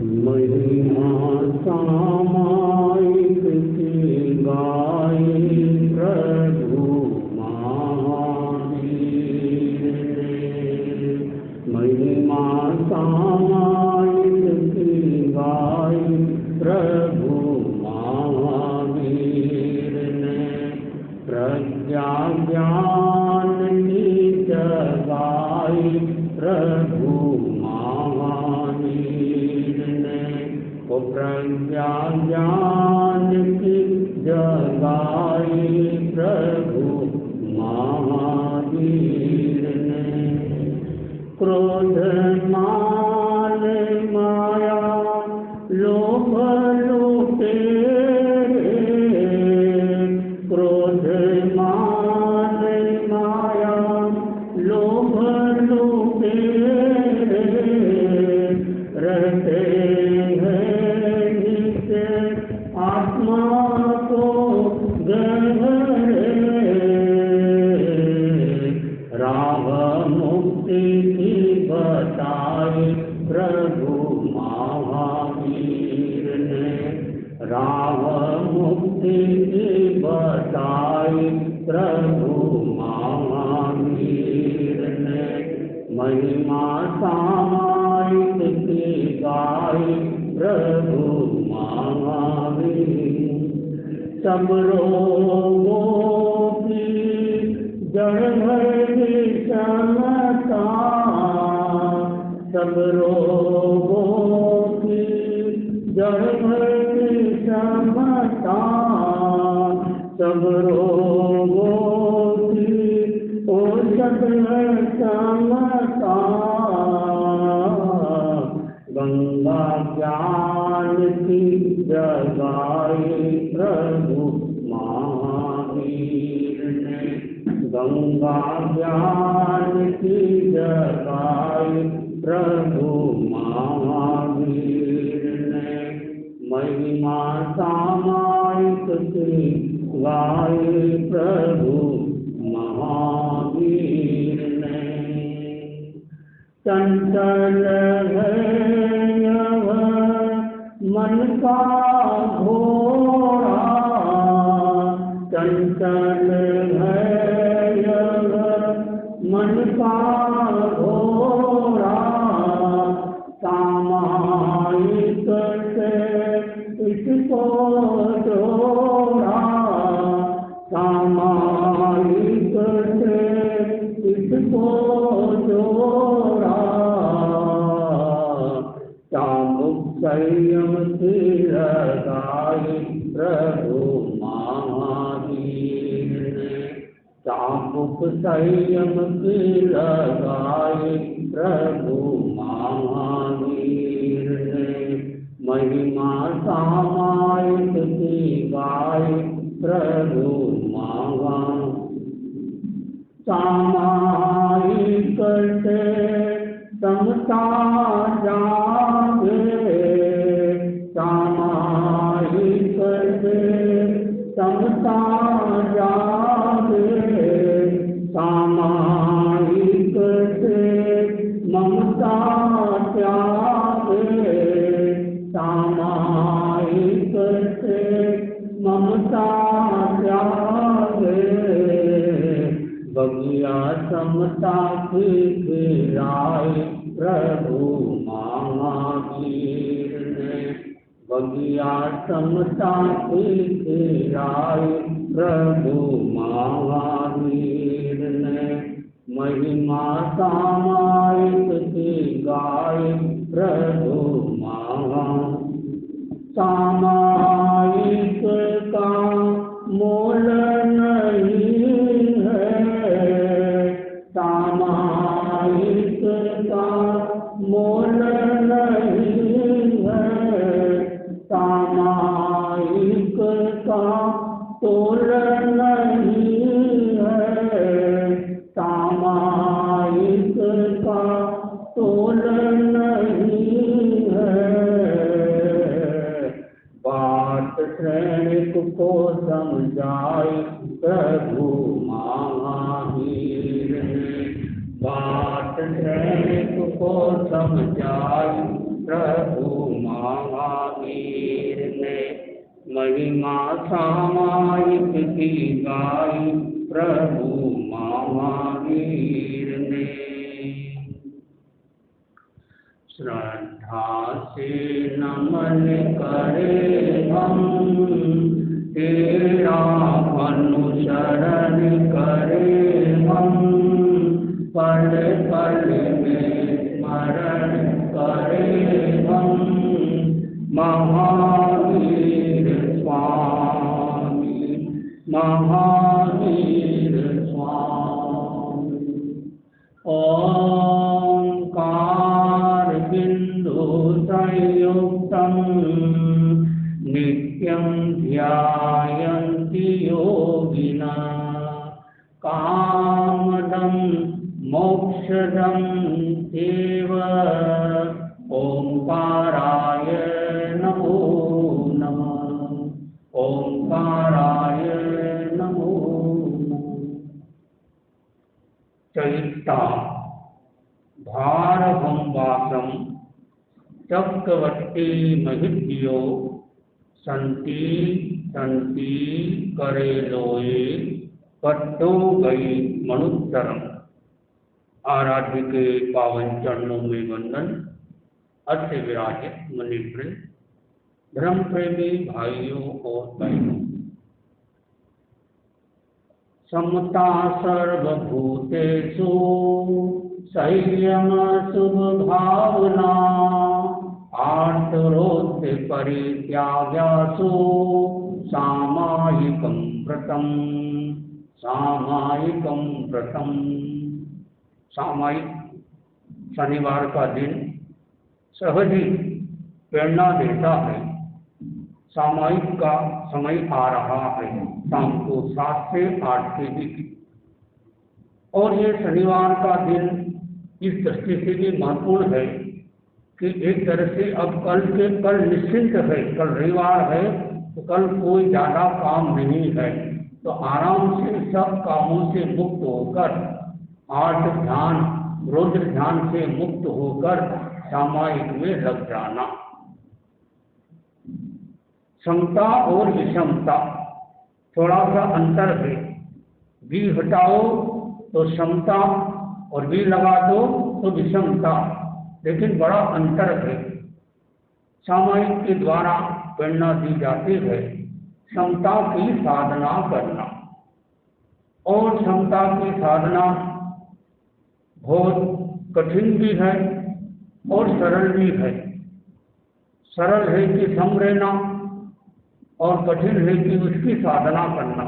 महिमा सामायिक की गाये प्रभु महावीर ने। महिमा सामायिक की गाये प्रभु महावीर ने। प्रज्ञा ज्ञान की जगाई प्रभु महावीर ने। वो प्रज्ञा ज्ञान की जगाई प्रभु महावीर ने। क्रोध मान माया लोभ लुटेरे। क्रोध मान माया लोभ लुटेरे। रहते हैं नीचे आत्मा को गहरे। राह मुक्ति की बताई प्रभु महावीर ने। राह मुक्ति की बताई प्रभु महावीर ने। महिमा सामायिक की गाई प्रभु महावीर। सब रोगों की जड़ भरी क्षमता। सब रोगों की जड़ भरी क्षमता। सब रोगों की औषध क्षमता। गंगा ज्ञान की जगाई प्रभु महावीर ने। गंगा ज्ञान की जगाई प्रभु महावीर ने। महिमा सामायिक की गाई प्रभु महावीर ने। चंचल है यह मन का घोड़ा। चंचल है यह मन का घोड़ा। सामायिक से इसको जोड़ा। सामायिक से इसको जोड़ा। चामुक संयम की लगाई प्रभु महावीर ने। चामुक संयम की लगाई प्रभु महावीर ने। महिमा सामायिक की गाई प्रभु महावीर। सामायिक से समता जागे। सामायिक से समता जागे। सामायिक से ममता त्यागे। सामायिक से ममता त्यागे। बगिया समता की खिलाई प्रभु महावीर ने। बगिया समता की खिलाई प्रभु महावीर ने। महिमा सामायिक की गाई प्रभु महावीर। सामायिक का मोल नहीं है। सामायिक का मोल नहीं है। सामायिक का तोल नहीं है। सामायिक का तोल नहीं है। बात श्रेणिक को समझाई प्रभु महावीर ने। बात श्रेणिक को समझाई प्रभु महिमा सामायिक की गाई प्रभु महावीर ने। श्रद्धा से नमन करे हम तेरा अनुसरण करे हम, पल पल में स्मरण करे हम महावीर स्वामी, महावीर स्वामी। ओंकार बिंदु संयुक्तम नित्यं ध्यायन्ति योगिनः, कामदं मोक्षदं एव। ओंकाराय नमो नमः, ओंकाराय नमो नमः। चैता भारभंवासं चक्रवर्ती महिद्यो संति संति करे लोए पट्टो गई मनुत्तरम। आराध्य के पावन चरणों में वंदन। अस्य विराजित मुनिवृंद, धर्म प्रेमी भाइयों और बहनों, समता सर्वभूतेषु संयम शुभ भावना, आर्तरोध परित्यागसु सामायिकं व्रतम, सामायिकं व्रतम। सामायिक शनिवार का दिन सहज ही प्रेरणा देता है। सामायिक का समय आ रहा है शाम को 7 से 8 के बीच, और ये शनिवार का दिन इस दृष्टि से भी महत्वपूर्ण है कि एक तरह से अब कल निश्चिंत है, कल रविवार है तो कल कोई ज़्यादा काम नहीं है, तो आराम से सब कामों से मुक्त होकर आर्ट ध्यान रुद्र ध्यान से मुक्त होकर सामायिक में लग जाना। समता और विषमता थोड़ा सा अंतर है। बी हटाओ तो समता और बी लगा दो तो विषमता, लेकिन बड़ा अंतर है। सामायिक के द्वारा प्रेरणा दी जाती है समता की साधना करना, और समता की साधना बहुत कठिन भी है और सरल भी है। सरल है कि सम रहना और कठिन है कि उसकी साधना करना।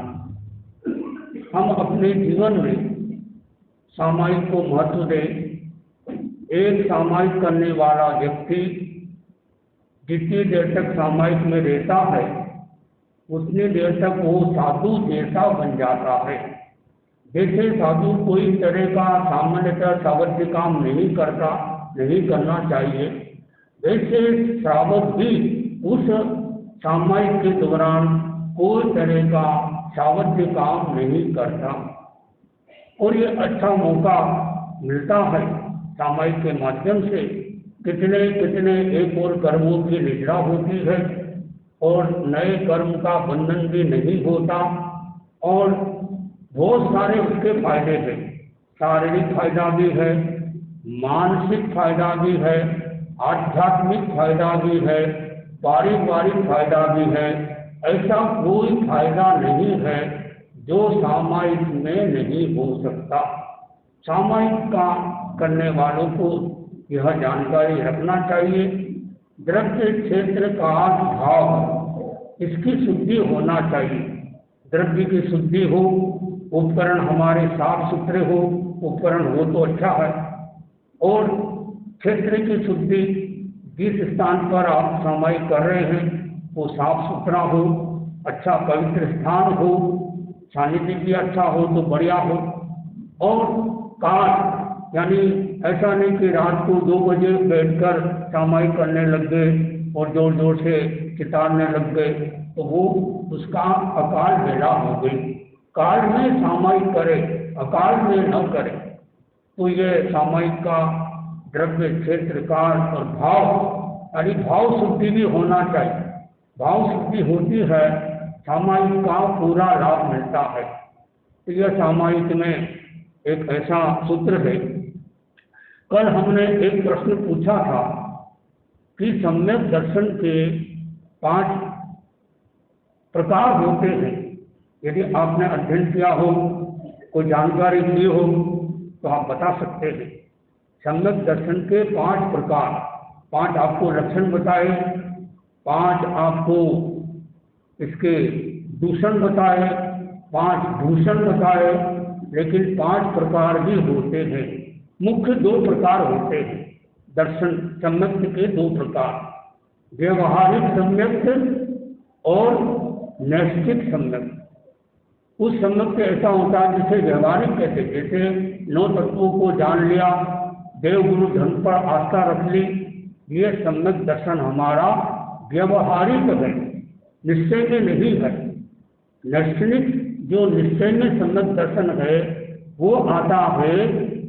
हम अपने जीवन में सामायिक को महत्व दें। एक सामायिक करने वाला व्यक्ति जितनी देर तक सामायिक में रहता है उतनी देर तक वो साधु जैसा बन जाता है। जैसे साधु कोई तरह का सामान्यतः सावध्य काम नहीं करता, नहीं करना चाहिए, वैसे श्रावक भी उस सामायिक के दौरान कोई तरह का सावध्य काम नहीं करता। और ये अच्छा मौका मिलता है सामायिक के माध्यम से। कितने कितने एक और कर्मों की निद्रा होती है और नए कर्म का बंधन भी नहीं होता, और बहुत सारे उसके फायदे हैं। शारीरिक फायदा भी है, मानसिक फायदा भी है, आध्यात्मिक फायदा भी है, पारिवारिक फायदा भी है। ऐसा कोई फायदा नहीं है जो सामायिक में नहीं हो सकता। सामायिक का करने वालों को यह जानकारी रखना चाहिए। द्रव्य क्षेत्र का भाव, इसकी शुद्धि होना चाहिए। द्रव्य की शुद्धि हो, उपकरण हमारे साफ सुथरे हो, उपकरण हो तो अच्छा है। और क्षेत्र की शुद्धि, जिस स्थान पर आप सामायिक कर रहे हैं वो साफ सुथरा हो, अच्छा पवित्र स्थान हो, सानिध्य भी अच्छा हो तो बढ़िया हो। और काल यानी ऐसा नहीं कि रात को 2 बजे बैठकर सामायिक करने लग गए और जोर जोर से चितारने लग गए, तो वो उसका अकाल बेला हो गई। काल में सामायिक करे, अकाल में न करे। तो ये सामायिक का द्रव्य क्षेत्र काल और भाव यानी भाव शुद्धि भी होना चाहिए। भाव शुद्धि होती है, सामायिक का पूरा लाभ मिलता है। तो यह सामायिक में एक ऐसा सूत्र है। कल हमने एक प्रश्न पूछा था कि सम्यक दर्शन के 5 प्रकार होते हैं। यदि आपने अध्ययन किया हो, कोई जानकारी ली हो, तो आप बता सकते हैं। सम्यक दर्शन के 5 प्रकार, 5 आपको लक्षण बताए, 5 आपको इसके दूषण बताए, 5 भूषण बताए, लेकिन 5 प्रकार भी होते हैं। मुख्य 2 प्रकार होते हैं दर्शन सम्यक के, 2 प्रकार, व्यवहारिक सम्यक और नैष्ठिक सम्यक। उस सम्यक से ऐसा होता है जिसे व्यवहारिक कहते, जैसे 9 तत्वों को जान लिया, देव गुरु धन पर आस्था रख ली, ये सम्यक दर्शन हमारा व्यवहारिक है, निश्चय में नहीं है। नैष्ठिक जो निश्चय में सम्यक दर्शन है वो आता है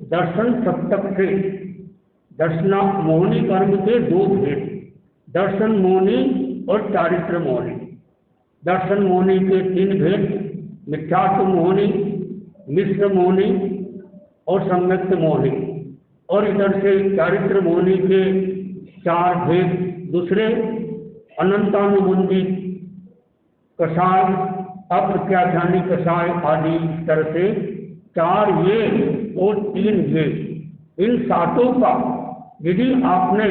दर्शन सप्तक से। दर्शना मोहनी कर्म के 2 भेद, दर्शन मोहनी और चारित्र मोहनी। दर्शन मोहनी के 3 भेद, मिथ्यात्व मोहनी, मिश्र मोहनी और सम्यक्त मोहनी। और इधर से चारित्र मोहनी के 4 भेद दूसरे, अनंतानुबंधी कषाय, अप्रत्याख्यानी कषाय आदि, इस तरह से 4 ये और 3 ये। इन 7 का यदि आपने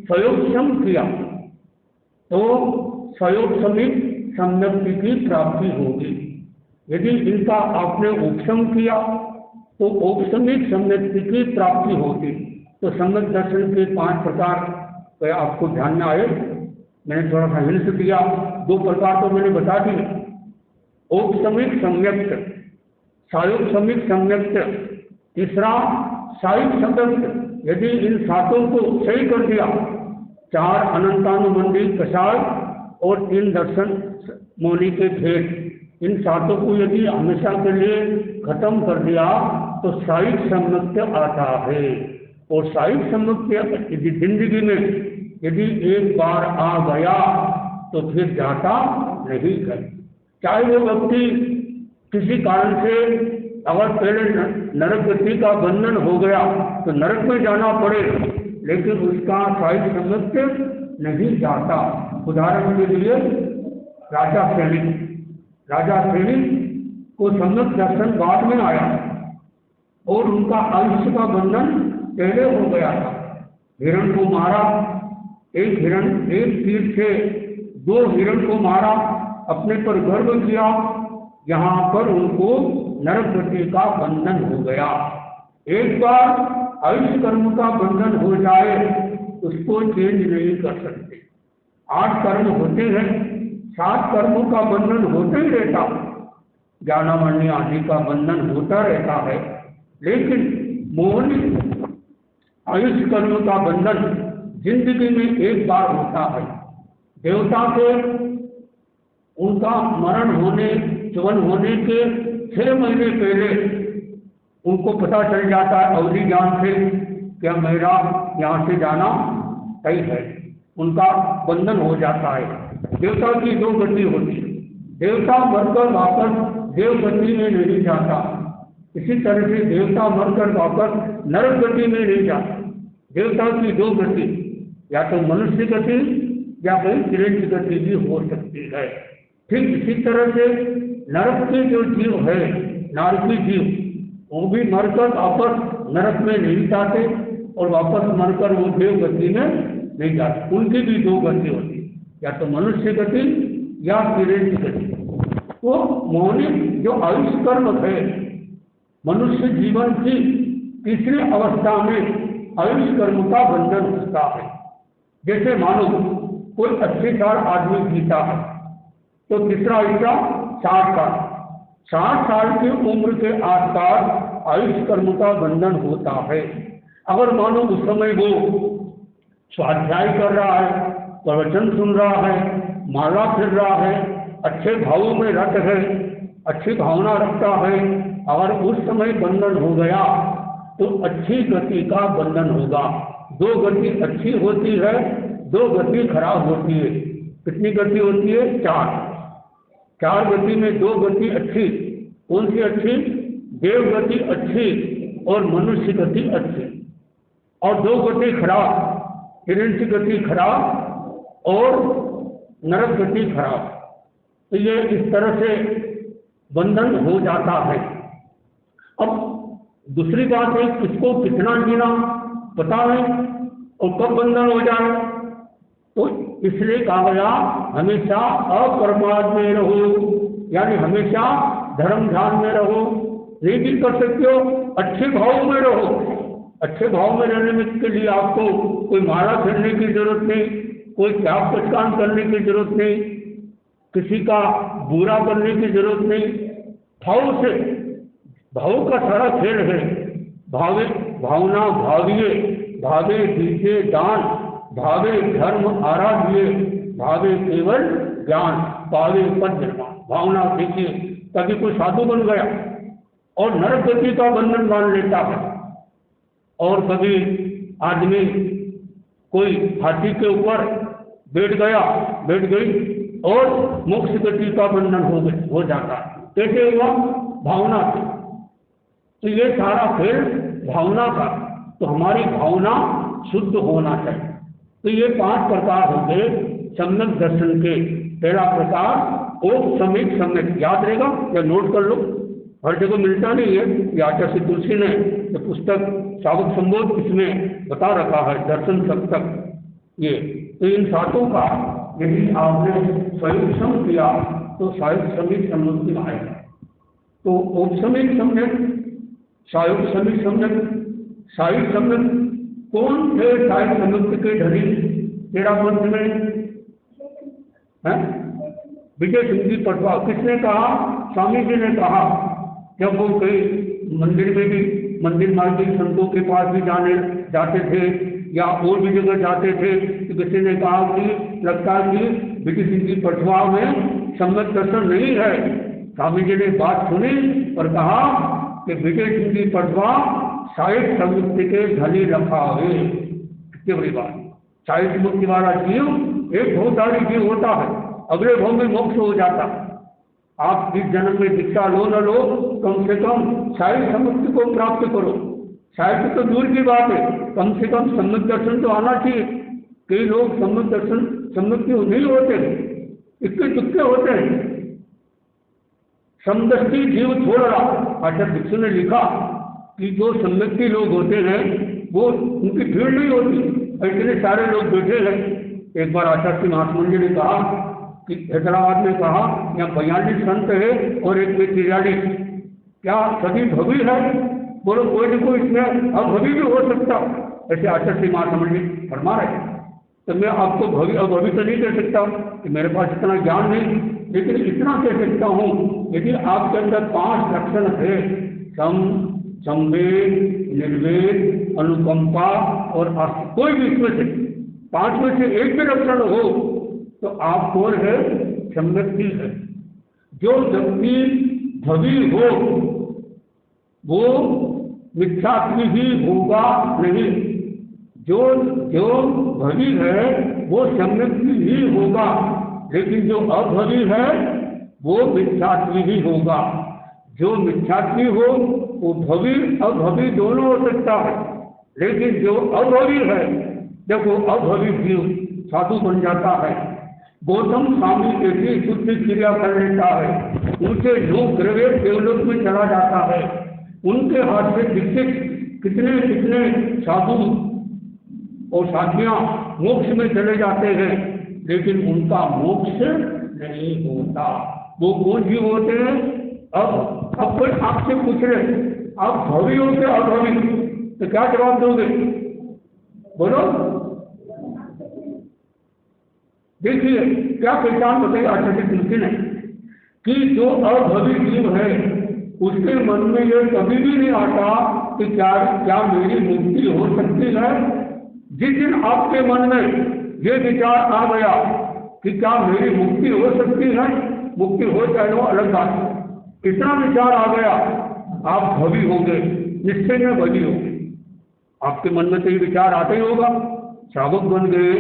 स्वयोक्षम किया तो स्वयोक्षमिक सम्यक्ति की प्राप्ति होगी। यदि इनका आपने उपशम किया तो औपसमिक सम्यक्ति की प्राप्ति होती। तो सम्यक दर्शन के 5 प्रकार तो आपको ध्यान में आए। मैंने थोड़ा सा हिंट दिया, 2 प्रकार तो मैंने बता दिए। औपसमिक सम्यक्त, सायोपसमिक सम्यक्त, तीसरा सायुक सम्यक्त। यदि इन 7 को सही कर दिया, 4 अनंतानुबंधी कषाय और 3 दर्शन मौनी के भेद, इन 7 को यदि हमेशा के लिए खत्म कर दिया तो सायुक सम्यक्त आता है। और सायुक सम्यक्त यदि जिंदगी में यदि एक बार आ गया तो फिर जाता नहीं है। चाहे वो व्यक्ति किसी कारण से अगर पहले नरक गति का बंधन हो गया तो नरक में जाना पड़े, लेकिन उसका सायुक सम्यक्त नहीं जाता। उदाहरण के लिए राजा सैनिक को सम्यक दर्शन बाद में आया और उनका आयुष्य का बंधन पहले हो गया था। हिरण को मारा, एक तीर से 2 हिरण को मारा, अपने पर गर्व किया, यहाँ पर उनको नरक गति का बंधन हो गया। एक बार आयुष्य कर्म का बंधन हो जाए उसको चेंज नहीं कर सकते। 8 कर्म होते हैं, 7 कर्मों का बंधन होता ही रहता, ज्ञानामण्य आदि का बंधन होता रहता है, लेकिन मोहनी आयुष्य कर्म का बंधन जिंदगी में एक बार होता है। देवता के उनका मरण होने, च्युवन होने के 6 महीने पहले उनको पता चल जाता है अवधि ज्ञान से कि मेरा यहाँ से जाना तय है, उनका बंधन हो जाता है। देवता की 2 गति होती है, देवता मरकर वापस देव गति में नहीं जाता, इसी तरह से देवता मरकर वापस नरक गति में नहीं जाता। देवता की 2 गति, या तो मनुष्य गति या कोई किरण की गति भी हो सकती है। ठीक इसी तरह से नरक के जो जीव है, नारकी जीव, वो भी मरकर वापस नरक में नहीं जाते और वापस मरकर वो देव गति में नहीं जाते। उनकी भी 2 गति होती है, या तो मनुष्य गति या किरण की गति। तो मौलिक जो आयुष्य कर्म है, मनुष्य जीवन की तीसरी अवस्था में आयुष्य कर्म का बंधन होता है। जैसे मानो कोई 80 साल आदमी जीता है तो तीसरा हिस्सा 60 साल की उम्र के आसपास आयुष्य कर्म का बंधन होता है। अगर मानो उस समय वो स्वाध्याय कर रहा है, प्रवचन सुन रहा है, माला फिर रहा है, अच्छे भावों में रत है, अच्छी भावना रखता है, अगर उस समय बंधन हो गया तो अच्छी गति का बंधन होगा। 2 गति अच्छी होती है, 2 गति खराब होती है। कितनी गति होती है? 4। 4 गति में 2 गति अच्छी। कौन सी अच्छी? देव गति अच्छी और मनुष्य गति अच्छी, और 2 गति खराब, हिरण्य गति खराब और नरक गति खराब। तो ये इस तरह से बंधन हो जाता है। अब दूसरी बात है, किसको कितना जीना पता नहीं और कब बंधन हो जाए, तो इसलिए कहा गया हमेशा अपरमार्थ में रहो, यानी हमेशा धर्म ध्यान में रहो। नहीं भी कर सकते हो, अच्छे भाव में रहो। अच्छे भाव में रहने में के लिए आपको कोई माला फेरने की जरूरत नहीं, कोई त्याग पहचान करने की जरूरत नहीं, किसी का बुरा करने की जरूरत नहीं। भाव से, भाव का सारा खेल है। भावे भावना भाविये, भावे दीजिए दान, भावे धर्म आराध्य, भावे केवल ज्ञान, पावे पद निर्माण। भावना देखिए, कभी कोई साधु बन गया और नरक गति का बंधन मान लेता है, और कभी आदमी कोई हाथी के ऊपर बैठ गई और मोक्ष गति का बंधन हो जाता है। कैसे हुआ? भावना से। तो ये सारा खेल भावना का, तो हमारी भावना शुद्ध होना चाहिए। तो ये 5 प्रकार हो गए सम्यक दर्शन के। पहला प्रकार औपसमिक सम्यक, याद रहेगा या नोट कर लो, हर जगह मिलता नहीं है। ये आचार्य तुलसी ने तो पुस्तक सावक संबोध इसमें बता रखा है, दर्शन सप्तक। ये तो इन 7 का यदि आपने स्वयं सम किया तो सायुग समिक सम्यक आएगा। तो औपसमिक सम्यक, सायुग समिक सम्यक। सायुग सम्यक कौन थे? सायुग सम्यक के धनी तेरा पंथ में है विजय सिंह जी पटवा। किसने कहा? स्वामी जी ने कहा। जब वो कई मंदिर में भी, मंदिर मार्गिक संतों के पास भी जाते थे या और भी जगह जाते थे, तो किसी ने कहा कि लगता है कि विजय सिंह जी पटवा में सम्यक दर्शन नहीं है। स्वामी जी ने बात सुनी और कहा कि विजय सिंह जी पटवा साहित्य मुक्ति के धनी रखा है। कितनी बड़ी बात! साहित्य मुक्ति वाला जीव एक बहुधारी जीव होता है, अगले भाव में मोक्ष हो जाता है। आप इस जन्म में दीक्षा लो न लो, कम से कम साहित्य मुक्ति को प्राप्त करो। साहित्य तो दूर की बात है, कम से कम सम्यक दर्शन तो आना चाहिए। कई लोग सम्यक दर्शन, सम्यक नहीं होते, इतने दुखे होते हैं। समदृष्टि जीव छोड़ रहा। आचार्य भिक्षु ने लिखा कि जो सम्यक्ति लोग होते हैं वो उनकी भीड़ नहीं होती, इतने सारे लोग बैठे हैं। एक बार आचार्य महात्मा जी ने कहा कि हैदराबाद में कहा यहाँ 42 संत है और एक में 43, क्या सभी भवी है? बोलो कोई न कोई इसमें अभवी भी हो सकता। ऐसे आचार्य महात्मा जी फरमा रहे। तो मैं आपको भवी अभवी तो नहीं कह सकता कि मेरे पास इतना ज्ञान नहीं, लेकिन इतना कह सकता हूँ यदि आपके अंदर 5 लक्षण है, सम, संवेद, निर्वेद, अनुकंपा और कोई भी इसमें से 5 में से एक भी लक्षण हो तो आप कौन है? सम्यक्ति है। जो व्यक्ति भवी हो वो मिथ्यात्वी ही होगा नहीं। जो भवी है वो सम्यक्ति ही होगा, लेकिन जो अभवी है वो मिथ्यात्वी ही होगा। जो मिथ्यात्वी हो वो भवी अभवी दोनों हो सकता है, लेकिन जो अभवी है, देखो अभवी जीव साधु बन जाता है। गौतम स्वामी ऐसी शुद्ध क्रिया कर लेता है, उनसे लोग ग्रवेद देवलोक में चला जाता है। उनके हाथ से दीक्षित कितने कितने साधु और साधियां मोक्ष में चले जाते हैं, लेकिन उनका मोक्ष नहीं होता। वो कौन जीव होते हैं? अब कोई आपसे पूछ रहे आप भवी हो के अभवी, तो क्या जवाब दोगे? बोलो। देखिए क्या पहचान बताई आचार्य तुलसी ने कि जो अभवी जीव है उसके मन में यह कभी भी नहीं आता कि क्या मेरी मुक्ति हो सकती है। जिस दिन आपके मन में ये विचार आ गया कि क्या मेरी मुक्ति हो सकती है, मुक्ति हो जाए वो अलग बात है, इतना विचार आ गया आप भवी हो गए, निश्चय में भवी हो गए। आपके मन में तो ये विचार आता ही होगा। श्रावक बन गए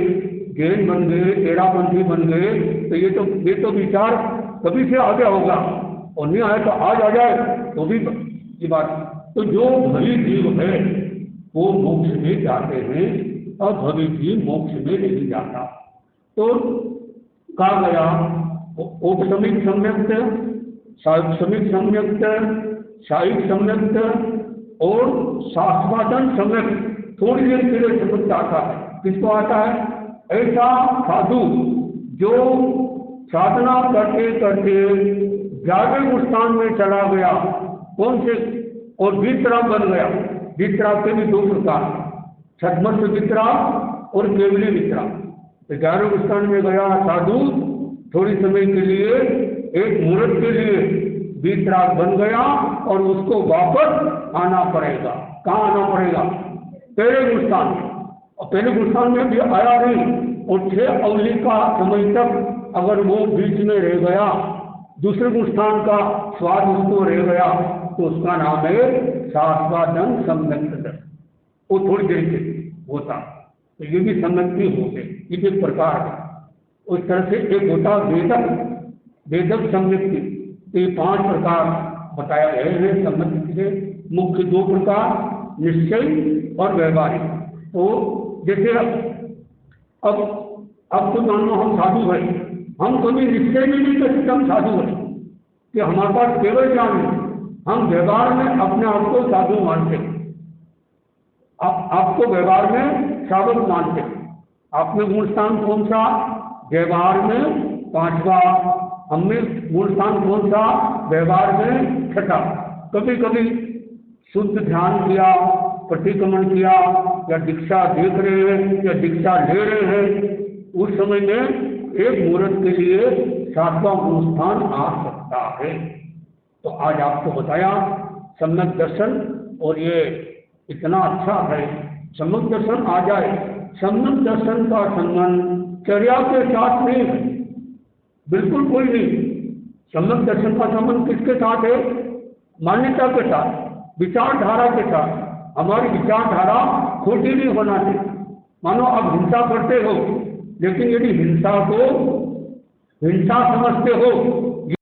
जैन बन गए, टेढ़ापंथी बन गए, तो ये तो विचार कभी से आ गया होगा, और नहीं आया तो आज आ जाए तो भी ये बात। तो जो भवी जीव है वो मोक्ष में जाते हैं, और भवी जीव मोक्ष में नहीं जाता। तो कहा गया औपसमिक सम्यक्त, सायुक्समिक सम्यक्त, सायुक सम्यक्त और शास्त्रादन सम्यक्त। थोड़ी देर के लिए समझ आता है। किसको आता है? ऐसा साधु जो साधना करते करते जागृत स्थान में चला गया, कौन से, और वितराग बन गया। वितराग के भी दो प्रकार, छद्मस्थ वितराग और केवली वितराग। जागृत स्थान में गया साधु, थोड़ी समय के लिए, एक मुहूर्त के लिए वितराग बन गया, और उसको वापस आना पड़ेगा। कहाँ आना पड़ेगा? पहले गुस्थान। और पहले गुस्थान में भी आया नहीं, और 6 अवधि का समय तक अगर वो बीच में रह गया, दूसरे गुस्थान का स्वाद उसको रह गया, तो उसका नाम है शास्त्रादन सम्यक्त। वो थोड़ी देर से होता, तो ये भी सम्यक्ति होते, ये एक प्रकार है। उस तरह से एक होता वेदक सम्यक्ति। तो ये 5 प्रकार बताया गया है सम्यक्ति के। मुख्य 2 प्रकार, निश्चय और व्यवहारिक। तो जैसे अब तो मान लो हम साधु हैं, हम कभी निश्चय में नहीं कर सकते हम साधु हैं, कि हमारे पास केवल ज्ञान है। हम व्यवहार में अपने आप को साधु मानते हैं, आपको व्यवहार में साधु मानते हैं। आप में मूल स्थान कौन सा? व्यवहार में 5वां। हम में मूल स्थान कौन सा? व्यवहार में 6ठा। कभी कभी शुद्ध ध्यान किया, प्रतिक्रमण किया, या दीक्षा देख रहे हैं या दीक्षा ले रहे हैं, उस समय में एक मुहूर्त के लिए 7वां मूल स्थान आ सकता है। तो आज आपको बताया सम्यक दर्शन, और ये इतना अच्छा है। सम्यक दर्शन आ जाए। सम्यक दर्शन का संबंध चर्या के साथ नहीं है, बिल्कुल कोई नहीं। सम्यक दर्शन का संबंध किसके साथ है? मान्यता के साथ, विचारधारा के साथ। हमारी विचारधारा खोटी नहीं होना चाहिए। मानो आप हिंसा करते हो, लेकिन यदि हिंसा को हिंसा समझते हो